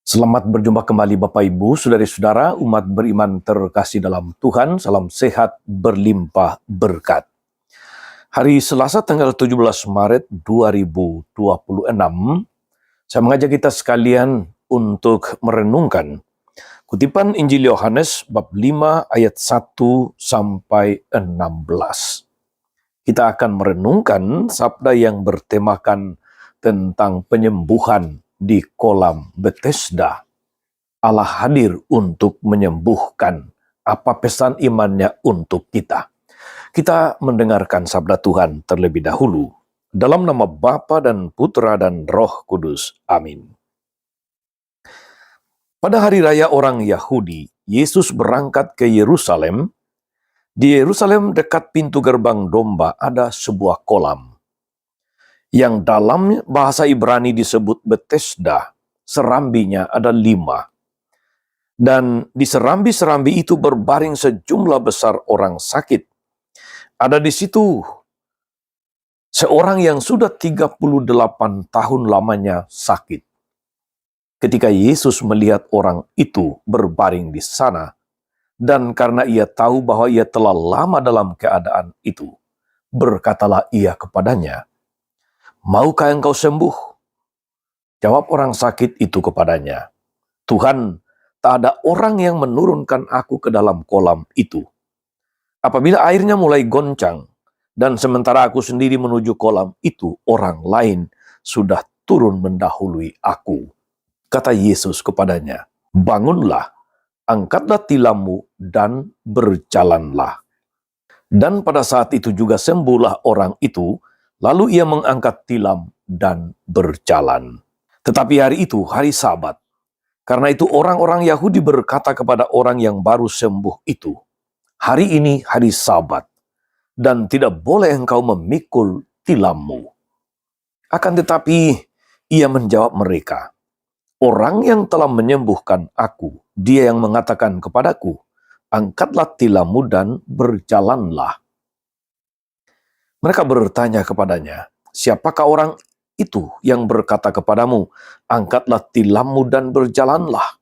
Selamat berjumpa kembali Bapak Ibu, Saudara-saudara, umat beriman terkasih dalam Tuhan, salam sehat berlimpah berkat. Hari Selasa tanggal 17 Maret 2026, saya mengajak kita sekalian untuk merenungkan kutipan Injil Yohanes bab 5 ayat 1 sampai 16. Kita akan merenungkan sabda yang bertemakan tentang penyembuhan di kolam Bethesda. Allah hadir untuk menyembuhkan. Apa pesan imannya untuk kita? Kita mendengarkan sabda Tuhan terlebih dahulu. Dalam nama Bapa dan Putra dan Roh Kudus. Amin. Pada hari raya orang Yahudi, Yesus berangkat ke Yerusalem. Di Yerusalem dekat pintu gerbang domba ada sebuah kolam, yang dalam bahasa Ibrani disebut Bethesda. Serambinya ada 5. Dan di serambi-serambi itu berbaring sejumlah besar orang sakit. Ada di situ seorang yang sudah 38 tahun lamanya sakit. Ketika Yesus melihat orang itu berbaring di sana, dan karena ia tahu bahwa ia telah lama dalam keadaan itu, berkatalah ia kepadanya, "Maukah engkau sembuh?" Jawab orang sakit itu kepadanya, "Tuhan, tak ada orang yang menurunkan aku ke dalam kolam itu. Apabila airnya mulai goncang, dan sementara aku sendiri menuju kolam itu, orang lain sudah turun mendahului aku." Kata Yesus kepadanya, "Bangunlah, angkatlah tilammu dan berjalanlah." Dan pada saat itu juga sembuhlah orang itu, lalu ia mengangkat tilam dan berjalan. Tetapi hari itu, hari Sabat. Karena itu orang-orang Yahudi berkata kepada orang yang baru sembuh itu, "Hari ini hari Sabat, dan tidak boleh engkau memikul tilammu." Akan tetapi ia menjawab mereka, "Orang yang telah menyembuhkan aku, dia yang mengatakan kepadaku, 'Angkatlah tilammu dan berjalanlah.'" Mereka bertanya kepadanya, "Siapakah orang itu yang berkata kepadamu, 'Angkatlah tilammu dan berjalanlah'?"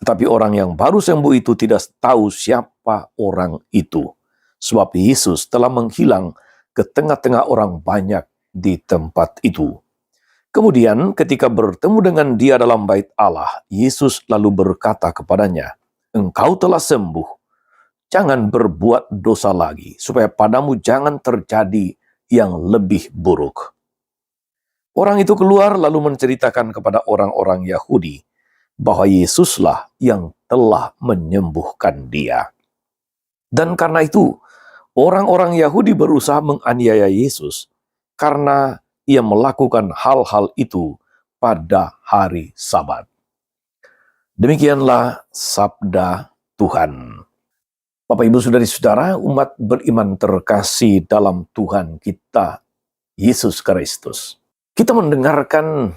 Tetapi orang yang baru sembuh itu tidak tahu siapa orang itu, sebab Yesus telah menghilang ke tengah-tengah orang banyak di tempat itu. Kemudian ketika bertemu dengan dia dalam bait Allah, Yesus lalu berkata kepadanya, "Engkau telah sembuh, jangan berbuat dosa lagi, supaya padamu jangan terjadi yang lebih buruk." Orang itu keluar lalu menceritakan kepada orang-orang Yahudi bahwa Yesuslah yang telah menyembuhkan dia. Dan karena itu, orang-orang Yahudi berusaha menganiaya Yesus karena ia melakukan hal-hal itu pada hari Sabat. Demikianlah sabda Tuhan. Bapak, Ibu, Saudari-saudara, umat beriman terkasih dalam Tuhan kita, Yesus Kristus. Kita mendengarkan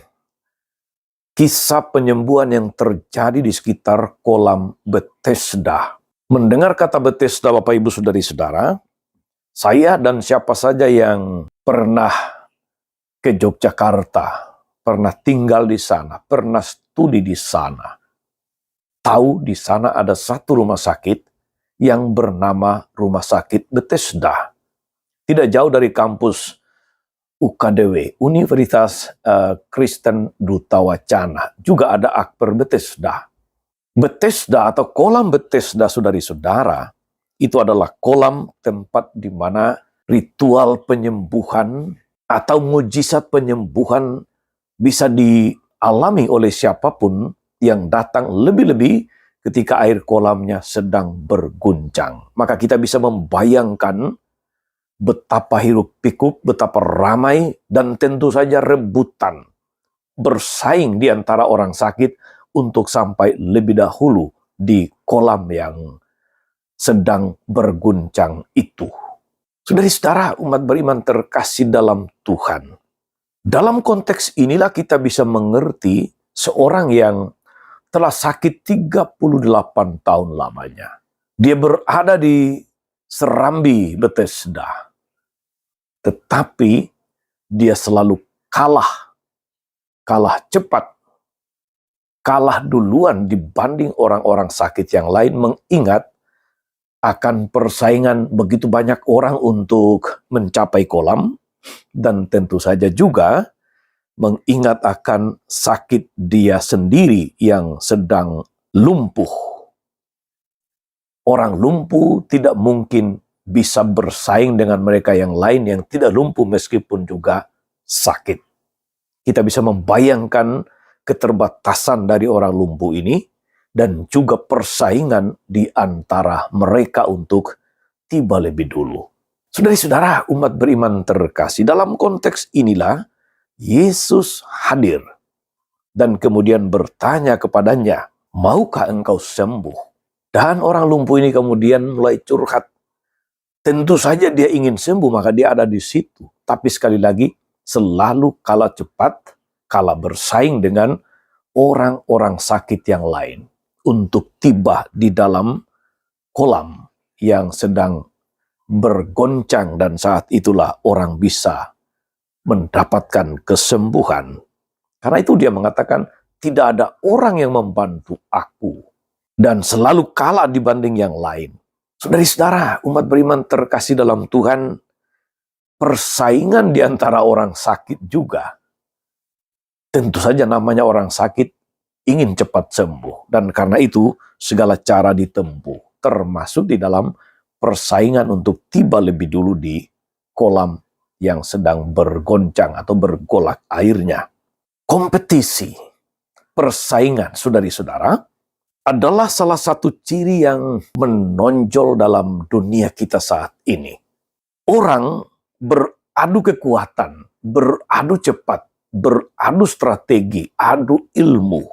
kisah penyembuhan yang terjadi di sekitar kolam Bethesda. Mendengar kata Bethesda, Bapak, Ibu, Saudari-saudara, saya dan siapa saja yang pernah ke Yogyakarta, pernah tinggal di sana, pernah studi di sana, tahu di sana ada satu rumah sakit yang bernama Rumah Sakit Bethesda. Tidak jauh dari kampus UKDW, Universitas Kristen Duta Wacana, juga ada Akper Bethesda. Bethesda atau kolam Bethesda, saudari-saudara, itu adalah kolam tempat di mana ritual penyembuhan atau mujizat penyembuhan bisa dialami oleh siapapun yang datang, lebih-lebih ketika air kolamnya sedang berguncang. Maka kita bisa membayangkan betapa hiruk-pikuk, betapa ramai, dan tentu saja rebutan, bersaing di antara orang sakit untuk sampai lebih dahulu di kolam yang sedang berguncang itu. Saudari-saudara, umat beriman terkasih dalam Tuhan. Dalam konteks inilah kita bisa mengerti seorang yang telah sakit 38 tahun lamanya. Dia berada di serambi Bethesda. Tetapi dia selalu kalah cepat kalah duluan dibanding orang-orang sakit yang lain, mengingat akan persaingan begitu banyak orang untuk mencapai kolam, dan tentu saja juga mengingat akan sakit dia sendiri yang sedang lumpuh. Orang lumpuh tidak mungkin bisa bersaing dengan mereka yang lain yang tidak lumpuh meskipun juga sakit. Kita bisa membayangkan keterbatasan dari orang lumpuh ini dan juga persaingan di antara mereka untuk tiba lebih dulu. Saudara-saudara, umat beriman terkasih, dalam konteks inilah Yesus hadir dan kemudian bertanya kepadanya, "Maukah engkau sembuh?" Dan orang lumpuh ini kemudian mulai curhat. Tentu saja dia ingin sembuh, maka dia ada di situ. Tapi sekali lagi, selalu kalah cepat, kalah bersaing dengan orang-orang sakit yang lain untuk tiba di dalam kolam yang sedang bergoncang, dan saat itulah orang bisa mendapatkan kesembuhan. Karena itu dia mengatakan, tidak ada orang yang membantu aku dan selalu kalah dibanding yang lain. Saudara-saudara, umat beriman terkasih dalam Tuhan, persaingan di antara orang sakit juga. Tentu saja namanya orang sakit ingin cepat sembuh. Dan karena itu segala cara ditempuh. Termasuk di dalam persaingan untuk tiba lebih dulu di kolam yang sedang bergoncang atau bergolak airnya. Kompetisi, persaingan, saudari-saudara, adalah salah satu ciri yang menonjol dalam dunia kita saat ini. Orang beradu kekuatan, beradu cepat, beradu strategi, adu ilmu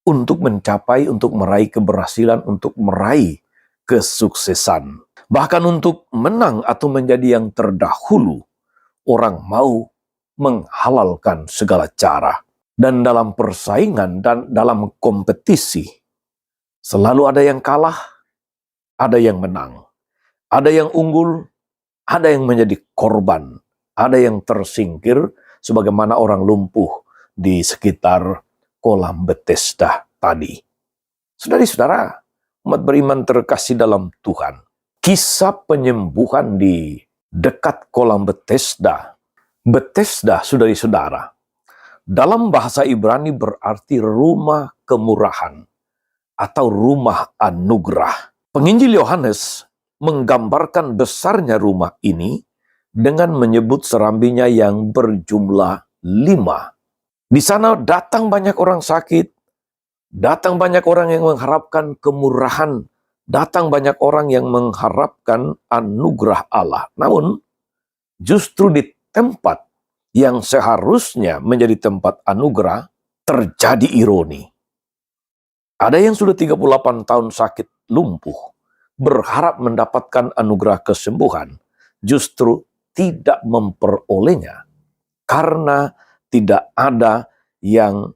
untuk mencapai, untuk meraih keberhasilan, untuk meraih kesuksesan. Bahkan untuk menang atau menjadi yang terdahulu, orang mau menghalalkan segala cara. Dan dalam persaingan dan dalam kompetisi, selalu ada yang kalah, ada yang menang. Ada yang unggul, ada yang menjadi korban, ada yang tersingkir, sebagaimana orang lumpuh di sekitar kolam Bethesda tadi. Saudari-saudara, umat beriman terkasih dalam Tuhan, kisah penyembuhan di dekat kolam Bethesda. Bethesda, saudari-saudara, dalam bahasa Ibrani berarti rumah kemurahan atau rumah anugerah. Penginjil Yohanes menggambarkan besarnya rumah ini dengan menyebut serambinya yang berjumlah 5. Di sana datang banyak orang sakit, datang banyak orang yang mengharapkan kemurahan, datang banyak orang yang mengharapkan anugerah Allah. Namun, justru di tempat yang seharusnya menjadi tempat anugerah, terjadi ironi. Ada yang sudah 38 tahun sakit lumpuh, berharap mendapatkan anugerah kesembuhan, justru tidak memperolehnya karena tidak ada yang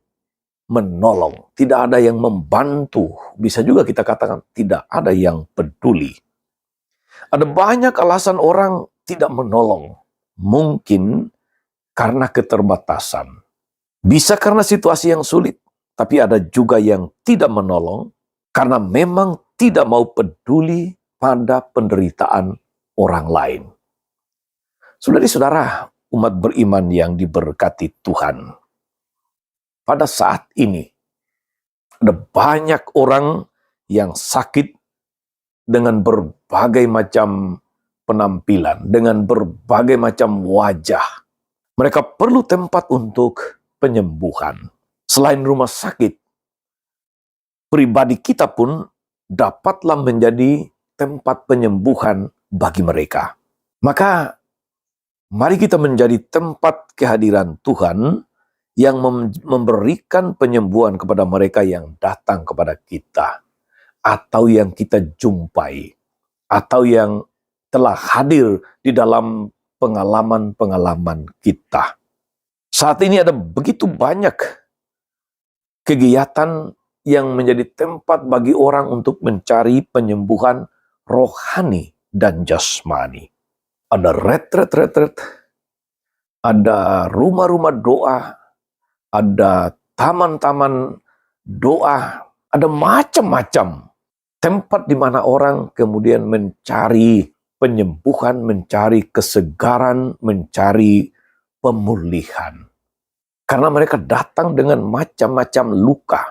menolong, tidak ada yang membantu. Bisa juga kita katakan tidak ada yang peduli. Ada banyak alasan orang tidak menolong. Mungkin karena keterbatasan. Bisa karena situasi yang sulit. Tapi ada juga yang tidak menolong karena memang tidak mau peduli pada penderitaan orang lain. Saudari-saudara, umat beriman yang diberkati Tuhan. Pada saat ini, ada banyak orang yang sakit dengan berbagai macam penampilan, dengan berbagai macam wajah. Mereka perlu tempat untuk penyembuhan. Selain rumah sakit, pribadi kita pun dapatlah menjadi tempat penyembuhan bagi mereka. Maka, mari kita menjadi tempat kehadiran Tuhan yang memberikan penyembuhan kepada mereka yang datang kepada kita, atau yang kita jumpai, atau yang telah hadir di dalam pengalaman-pengalaman kita. Saat ini ada begitu banyak kegiatan yang menjadi tempat bagi orang untuk mencari penyembuhan rohani dan jasmani. Ada retret-retret, ada rumah-rumah doa, ada taman-taman doa, ada macam-macam tempat di mana orang kemudian mencari penyembuhan, mencari kesegaran, mencari pemulihan. Karena mereka datang dengan macam-macam luka,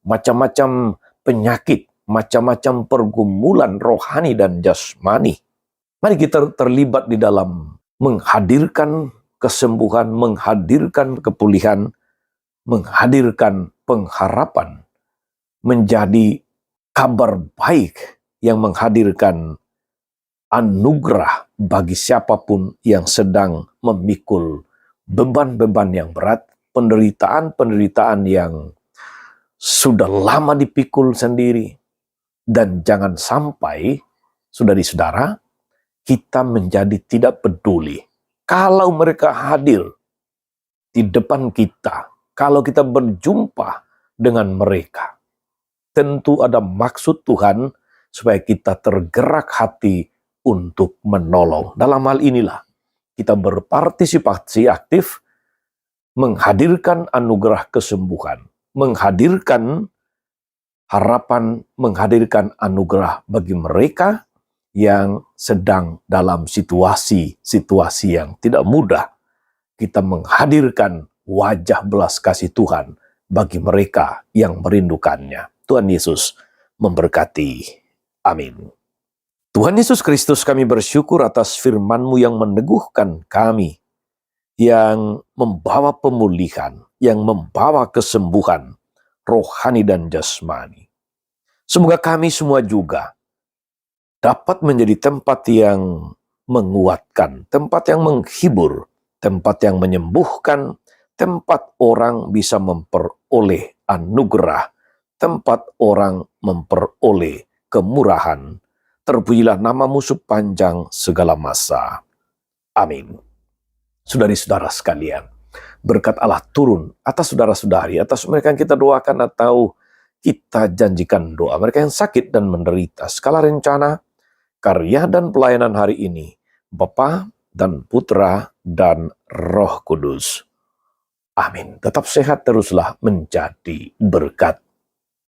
macam-macam penyakit, macam-macam pergumulan rohani dan jasmani. Mari kita terlibat di dalam menghadirkan kesembuhan, menghadirkan kepulihan, menghadirkan pengharapan, menjadi kabar baik yang menghadirkan anugerah bagi siapapun yang sedang memikul beban-beban yang berat, penderitaan-penderitaan yang sudah lama dipikul sendiri. Dan jangan sampai, saudari-saudara, kita menjadi tidak peduli. Kalau mereka hadir di depan kita, kalau kita berjumpa dengan mereka, tentu ada maksud Tuhan supaya kita tergerak hati untuk menolong. Dalam hal inilah kita berpartisipasi aktif menghadirkan anugerah kesembuhan, menghadirkan harapan, menghadirkan anugerah bagi mereka yang sedang dalam situasi yang tidak mudah. Kita menghadirkan wajah belas kasih Tuhan bagi mereka yang merindukannya. Tuhan Yesus memberkati. Amin. Tuhan Yesus Kristus, kami bersyukur atas firman-Mu yang meneguhkan kami, yang membawa pemulihan, yang membawa kesembuhan rohani dan jasmani. Semoga kami semua juga dapat menjadi tempat yang menguatkan, tempat yang menghibur, tempat yang menyembuhkan, tempat orang bisa memperoleh anugerah, tempat orang memperoleh kemurahan. Terpujilah nama-Mu sepanjang segala masa. Amin. Saudari-saudara sekalian, berkat Allah turun atas saudara-saudari, atas mereka yang kita doakan atau kita janjikan doa, mereka yang sakit dan menderita. Skala rencana, karya dan pelayanan hari ini, Bapa dan Putra dan Roh Kudus. Amin. Tetap sehat, teruslah menjadi berkat.